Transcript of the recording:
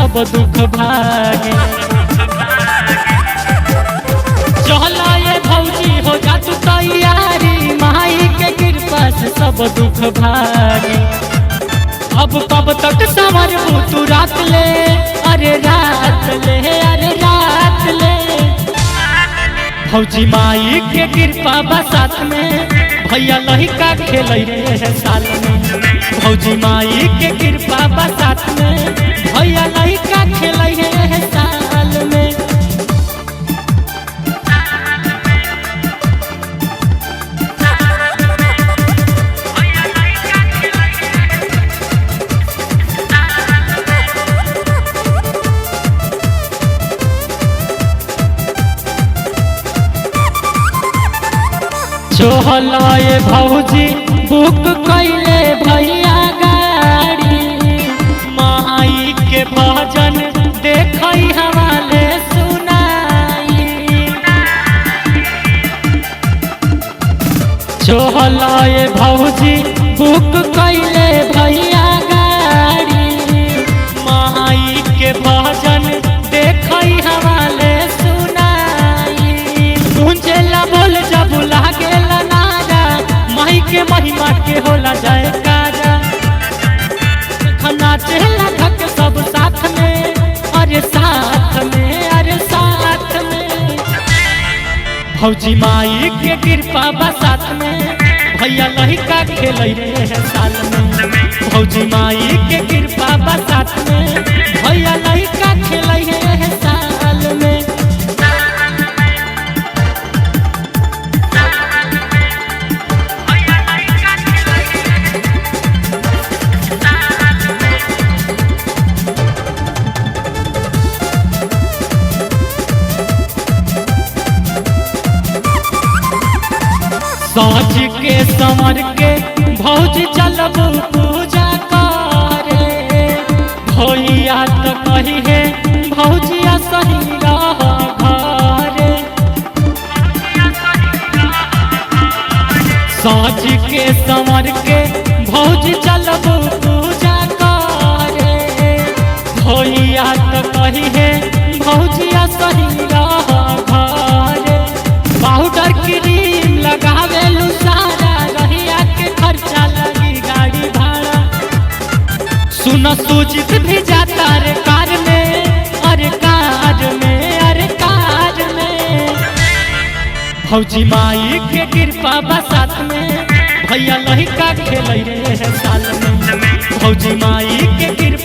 सब दुख भागे। चला ये भौजी हो जा तू तैयारी, माई के कृपा से सब दुख भागे। अब कब तक संवरबू तू रात ले, अरे रात ले, अरे रात ले। भौजी माई के कृपा बसात में, भैया लहिका खेल रहे साल में। भौजी माई के कृपा बसात में, भैया लहिका खेल रहे साल में। चोहलाए भौजी बुक कैले भैया गाड़ी, माई के भजन देखई हवाले सुनाई। चोहलाए भौजी बुक कैले भैया गाड़ी, माई के भजन देखई हवाले सुनाई। गुंजेला बोल जब लागे माई के महिमा के होला जयकारा। नाचे लगक सब साथ में, अरे साथ में, अरे साथ में। भौजी माई के कृपा बसात में, भैया लहिका खेल रहे साल में। भौजी माई के कृपा बसात में, भैया लहिका खेल रहे साल में। साँझ के संवर के भौजी चलबू पूजा करे। भैया तो कही है भौजिया सही रह घरे। साँझ के संवर के भौजी चलबू पूजा करे। भैया तो कही है भौजिया सही रह घरे। पाउडर क्रीम लगावेलू सारा, रहिया के खर्चा लगी गाड़ी भाड़ा। सुन सूजित भी जाता रे कार में, अरे कार में, अरे कार में। भौजी माई के कृपा बसात में, भैया लहिका खेल रहे साल में। भौजी माई के कृपा